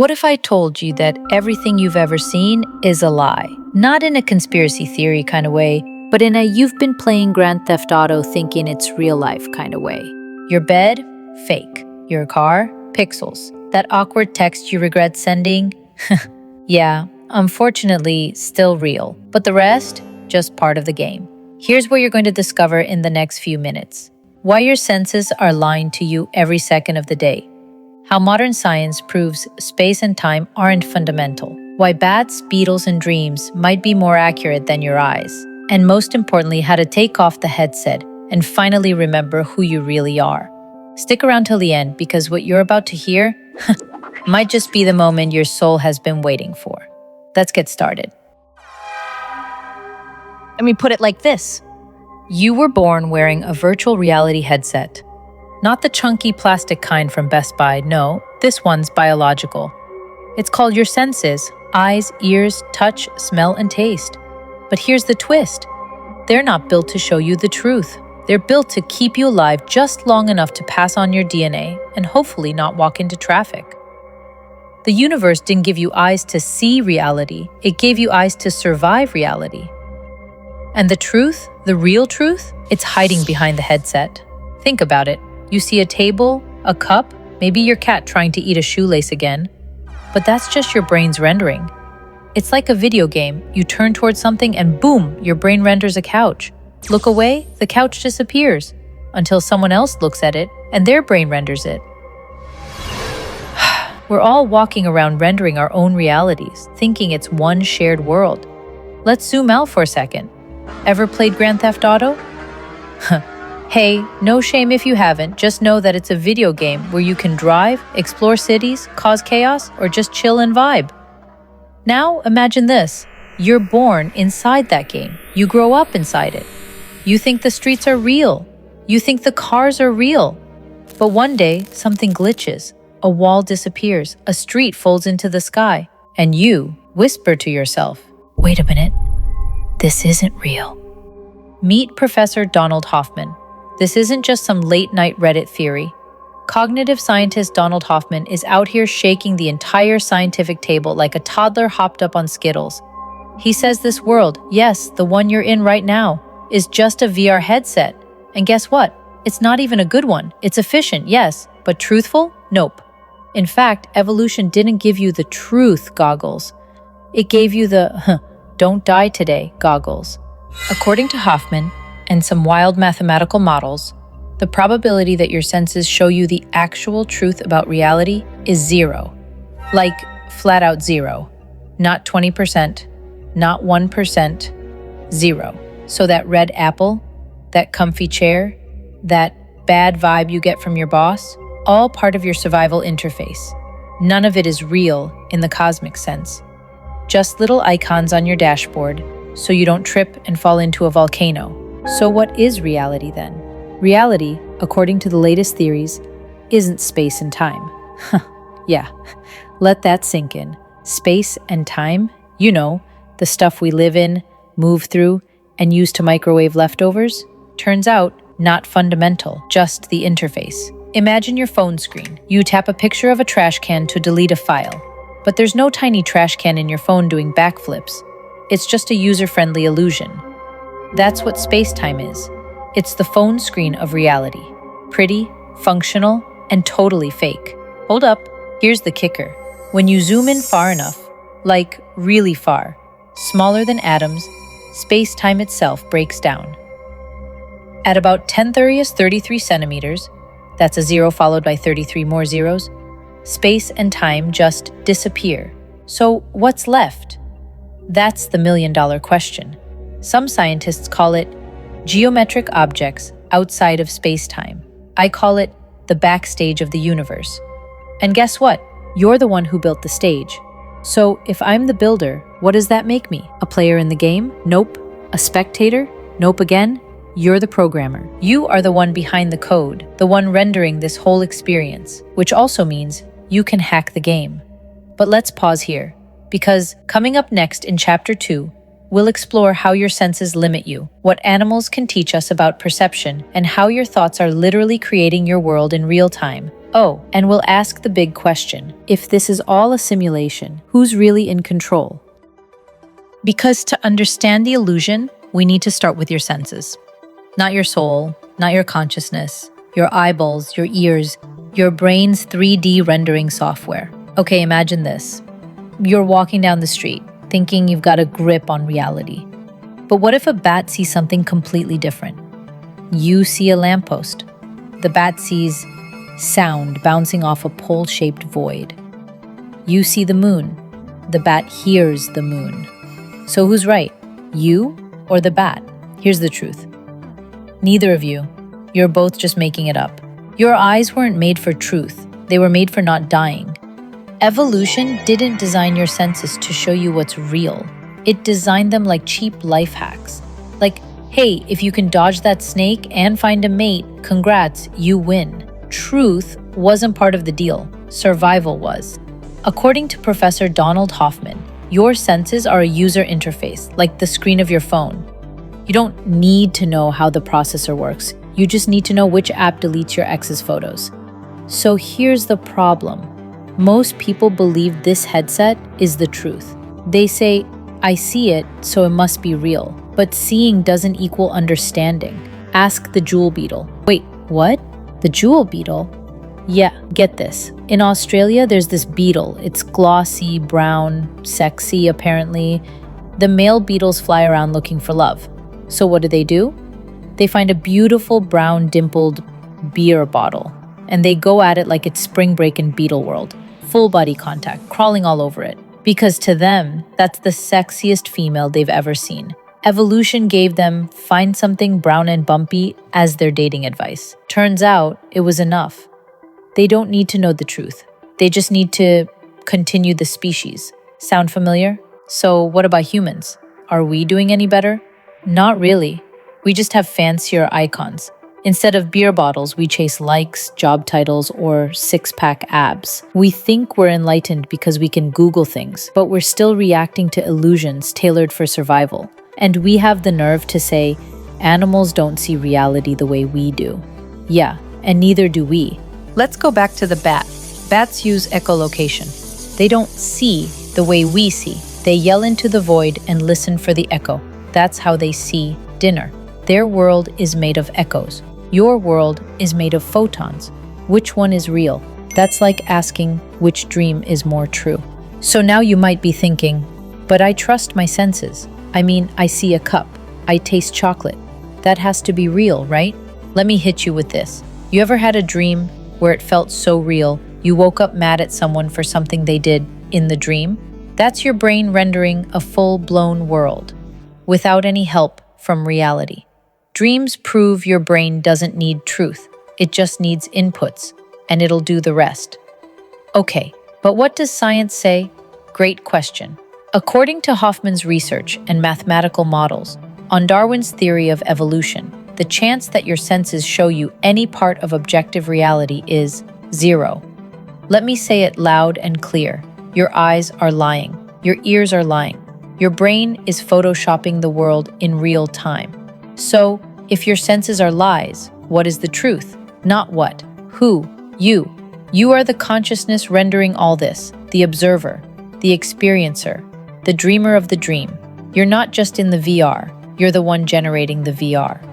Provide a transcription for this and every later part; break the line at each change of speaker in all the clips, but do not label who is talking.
What if I told you that everything you've ever seen is a lie? Not in a conspiracy theory kind of way, but in a you've been playing Grand Theft Auto thinking it's real life kind of way. Your bed? Fake. Your car? Pixels. That awkward text you regret sending? Yeah, unfortunately, still real. But the rest? Just part of the game. Here's what you're going to discover in the next few minutes. Why your senses are lying to you every second of the day. How modern science proves space and time aren't fundamental. Why bats, beetles, and dreams might be more accurate than your eyes. And most importantly, how to take off the headset and finally remember who you really are. Stick around till the end because what you're about to hear might just be the moment your soul has been waiting for. Let's get started. Let me put it like this. You were born wearing a virtual reality headset. Not the chunky plastic kind from Best Buy, no, this one's biological. It's called your senses: eyes, ears, touch, smell, and taste. But here's the twist. They're not built to show you the truth. They're built to keep you alive just long enough to pass on your DNA and hopefully not walk into traffic. The universe didn't give you eyes to see reality, it gave you eyes to survive reality. And the truth, the real truth, it's hiding behind the headset. Think about it. You see a table, a cup, maybe your cat trying to eat a shoelace again. But that's just your brain's rendering. It's like a video game. You turn towards something and boom, your brain renders a couch. Look away, the couch disappears. Until someone else looks at it and their brain renders it. We're all walking around rendering our own realities, thinking it's one shared world. Let's zoom out for a second. Ever played Grand Theft Auto? Hey, no shame if you haven't, just know that it's a video game where you can drive, explore cities, cause chaos, or just chill and vibe. Now, imagine this. You're born inside that game. You grow up inside it. You think the streets are real. You think the cars are real. But one day, something glitches. A wall disappears. A street folds into the sky. And you whisper to yourself, "Wait a minute. This isn't real." Meet Professor Donald Hoffman. This isn't just some late-night Reddit theory. Cognitive scientist Donald Hoffman is out here shaking the entire scientific table like a toddler hopped up on Skittles. He says this world, yes, the one you're in right now, is just a VR headset. And guess what? It's not even a good one. It's efficient, yes, but truthful? Nope. In fact, evolution didn't give you the truth goggles. It gave you the don't die today goggles. According to Hoffman, and some wild mathematical models, the probability that your senses show you the actual truth about reality is 0. Like, flat out 0. Not 20%, not 1%, 0. So that red apple, that comfy chair, that bad vibe you get from your boss, all part of your survival interface. None of it is real in the cosmic sense. Just little icons on your dashboard so you don't trip and fall into a volcano. So what is reality then? Reality, according to the latest theories, isn't space and time. Yeah, let that sink in. Space and time, you know, the stuff we live in, move through, and use to microwave leftovers, turns out not fundamental, just the interface. Imagine your phone screen. You tap a picture of a trash can to delete a file. But there's no tiny trash can in your phone doing backflips. It's just a user-friendly illusion. That's what space-time is. It's the phone screen of reality. Pretty, functional, and totally fake. Hold up, here's the kicker. When you zoom in far enough, like really far, smaller than atoms, space-time itself breaks down. At about 10^33 centimeters, that's a 0 followed by 33 more zeros, space and time just disappear. So what's left? That's the million-dollar question. Some scientists call it geometric objects outside of space-time. I call it the backstage of the universe. And guess what? You're the one who built the stage. So if I'm the builder, what does that make me? A player in the game? Nope. A spectator? Nope again. You're the programmer. You are the one behind the code, the one rendering this whole experience, which also means you can hack the game. But let's pause here, because coming up next in Chapter 2, we'll explore how your senses limit you, what animals can teach us about perception, and how your thoughts are literally creating your world in real time. Oh, and we'll ask the big question. If this is all a simulation, who's really in control? Because to understand the illusion, we need to start with your senses. Not your soul, not your consciousness, your eyeballs, your ears, your brain's 3D rendering software. Okay, imagine this. You're walking down the street, thinking you've got a grip on reality. But what if a bat sees something completely different? You see a lamppost. The bat sees sound bouncing off a pole-shaped void. You see the moon. The bat hears the moon. So who's right? You or the bat? Here's the truth. Neither of you. You're both just making it up. Your eyes weren't made for truth. They were made for not dying. Evolution didn't design your senses to show you what's real. It designed them like cheap life hacks. Like, hey, if you can dodge that snake and find a mate, congrats, you win. Truth wasn't part of the deal. Survival was. According to Professor Donald Hoffman, your senses are a user interface, like the screen of your phone. You don't need to know how the processor works. You just need to know which app deletes your ex's photos. So here's the problem. Most people believe this headset is the truth. They say, I see it, so it must be real. But seeing doesn't equal understanding. Ask the jewel beetle. Wait, what? The jewel beetle? Yeah, get this. In Australia, there's this beetle. It's glossy, brown, sexy, apparently. The male beetles fly around looking for love. So what do? They find a beautiful brown dimpled beer bottle, and they go at it like it's spring break in beetle world. Full body contact, crawling all over it. Because to them, that's the sexiest female they've ever seen. Evolution gave them find something brown and bumpy as their dating advice. Turns out, it was enough. They don't need to know the truth. They just need to continue the species. Sound familiar? So what about humans? Are we doing any better? Not really. We just have fancier icons. Instead of beer bottles, we chase likes, job titles, or six-pack abs. We think we're enlightened because we can Google things, but we're still reacting to illusions tailored for survival. And we have the nerve to say, animals don't see reality the way we do. Yeah, and neither do we. Let's go back to the bat. Bats use echolocation. They don't see the way we see. They yell into the void and listen for the echo. That's how they see dinner. Their world is made of echoes. Your world is made of photons. Which one is real? That's like asking which dream is more true. So now you might be thinking, but I trust my senses. I mean, I see a cup. I taste chocolate. That has to be real, right? Let me hit you with this. You ever had a dream where it felt so real, you woke up mad at someone for something they did in the dream? That's your brain rendering a full-blown world without any help from reality. Dreams prove your brain doesn't need truth. It just needs inputs, and it'll do the rest. Okay, but what does science say? Great question. According to Hoffman's research and mathematical models, on Darwin's theory of evolution, the chance that your senses show you any part of objective reality is 0. Let me say it loud and clear. Your eyes are lying. Your ears are lying. Your brain is photoshopping the world in real time. So, if your senses are lies, what is the truth? Not what, who, you. You are the consciousness rendering all this, the observer, the experiencer, the dreamer of the dream. You're not just in the VR, you're the one generating the VR.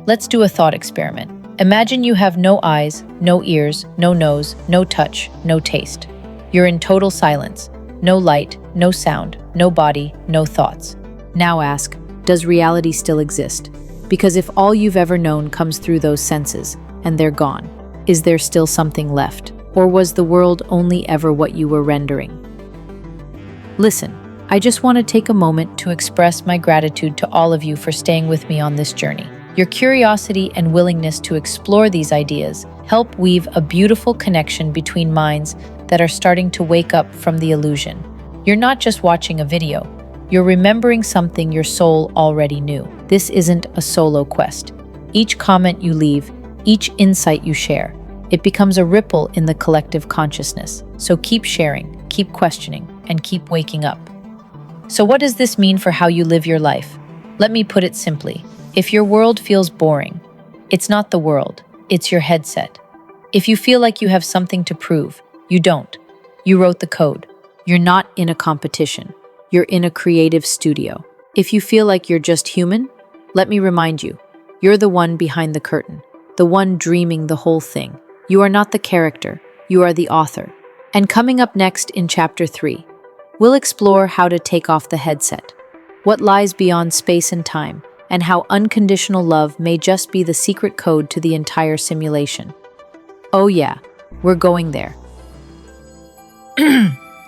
Let's do a thought experiment. Imagine you have no eyes, no ears, no nose, no touch, no taste. You're in total silence. No light, no sound, no body, no thoughts. Now ask, does reality still exist? Because if all you've ever known comes through those senses, and they're gone, is there still something left? Or was the world only ever what you were rendering? Listen, I just want to take a moment to express my gratitude to all of you for staying with me on this journey. Your curiosity and willingness to explore these ideas help weave a beautiful connection between minds that are starting to wake up from the illusion. You're not just watching a video, you're remembering something your soul already knew. This isn't a solo quest. Each comment you leave, each insight you share, it becomes a ripple in the collective consciousness. So keep sharing, keep questioning, and keep waking up. So what does this mean for how you live your life? Let me put it simply. If your world feels boring, it's not the world, it's your headset. If you feel like you have something to prove, you don't. You wrote the code. You're not in a competition. You're in a creative studio. If you feel like you're just human, let me remind you, you're the one behind the curtain, the one dreaming the whole thing. You are not the character, you are the author. And coming up next in Chapter 3, we'll explore how to take off the headset, what lies beyond space and time, and how unconditional love may just be the secret code to the entire simulation. Oh yeah, we're going there.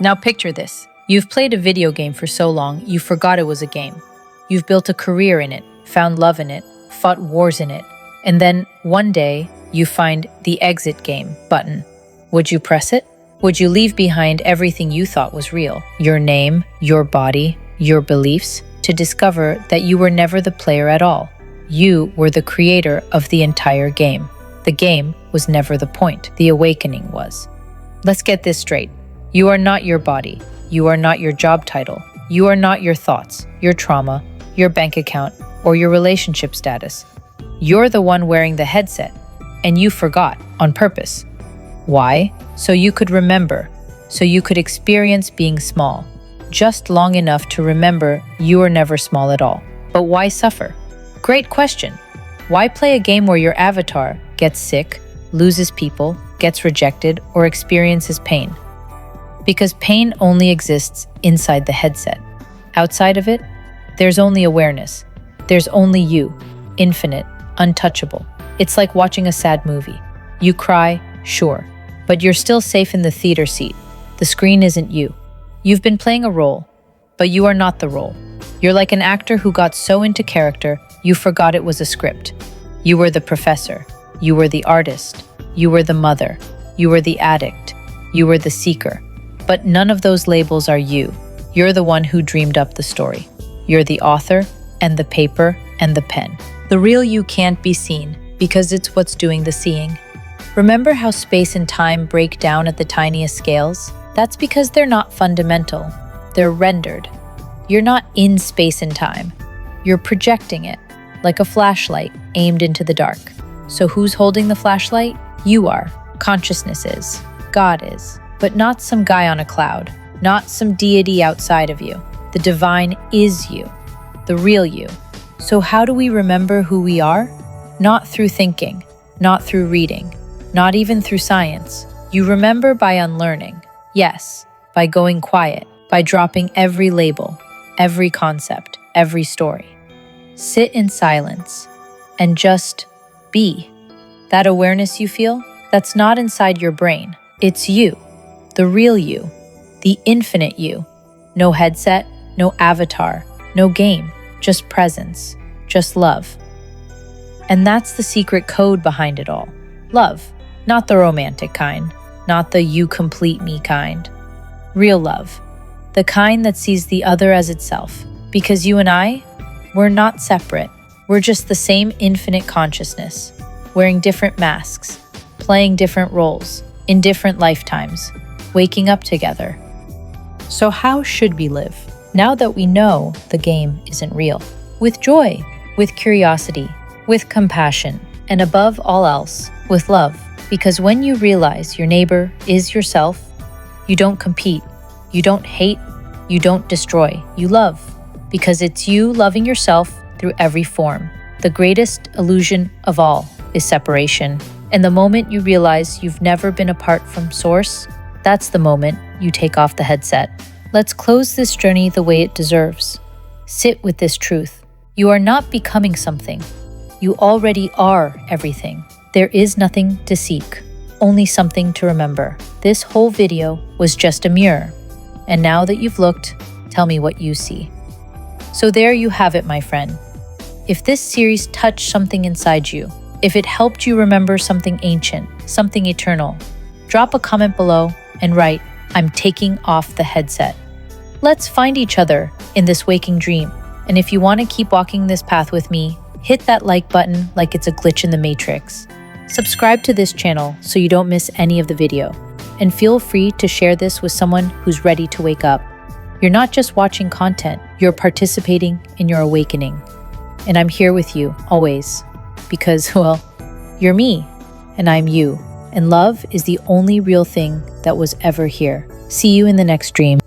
Now picture this. You've played a video game for so long, you forgot it was a game. You've built a career in it, found love in it, fought wars in it, and then one day you find the exit game button. Would you press it? Would you leave behind everything you thought was real? Your name, your body, your beliefs, to discover that you were never the player at all. You were the creator of the entire game. The game was never the point. The awakening was. Let's get this straight. You are not your body. You are not your job title. You are not your thoughts, your trauma, your bank account, or your relationship status. You're the one wearing the headset, and you forgot on purpose. Why? So you could remember, so you could experience being small, just long enough to remember you were never small at all. But why suffer? Great question. Why play a game where your avatar gets sick, loses people, gets rejected, or experiences pain? Because pain only exists inside the headset. Outside of it, there's only awareness. There's only you, infinite, untouchable. It's like watching a sad movie. You cry, sure, but you're still safe in the theater seat. The screen isn't you. You've been playing a role, but you are not the role. You're like an actor who got so into character, you forgot it was a script. You were the professor. You were the artist. You were the mother. You were the addict. You were the seeker. But none of those labels are you. You're the one who dreamed up the story. You're the author and the paper and the pen. The real you can't be seen because it's what's doing the seeing. Remember how space and time break down at the tiniest scales? That's because they're not fundamental. They're rendered. You're not in space and time. You're projecting it, like a flashlight aimed into the dark. So who's holding the flashlight? You are. Consciousness is. God is. But not some guy on a cloud, not some deity outside of you. The divine is you, the real you. So how do we remember who we are? Not through thinking, not through reading, not even through science. You remember by unlearning. Yes, by going quiet, by dropping every label, every concept, every story. Sit in silence and just be. That awareness you feel, that's not inside your brain. It's you. The real you, the infinite you. No headset, no avatar, no game, just presence, just love. And that's the secret code behind it all. Love, not the romantic kind, not the you complete me kind. Real love, the kind that sees the other as itself. Because you and I, we're not separate. We're just the same infinite consciousness, wearing different masks, playing different roles, in different lifetimes. Waking up together. So how should we live? Now that we know the game isn't real. With joy, with curiosity, with compassion, and above all else, with love. Because when you realize your neighbor is yourself, you don't compete, you don't hate, you don't destroy, you love. Because it's you loving yourself through every form. The greatest illusion of all is separation. And the moment you realize you've never been apart from Source, that's the moment you take off the headset. Let's close this journey the way it deserves. Sit with this truth. You are not becoming something. You already are everything. There is nothing to seek, only something to remember. This whole video was just a mirror. And now that you've looked, tell me what you see. So there you have it, my friend. If this series touched something inside you, if it helped you remember something ancient, something eternal, drop a comment below and write, I'm taking off the headset. Let's find each other in this waking dream. And if you want to keep walking this path with me, hit that like button like it's a glitch in the Matrix. Subscribe to this channel so you don't miss any of the video. And feel free to share this with someone who's ready to wake up. You're not just watching content, you're participating in your awakening. And I'm here with you, always. Because, well, you're me, and I'm you. and love is the only real thing that was ever here. See you in the next dream.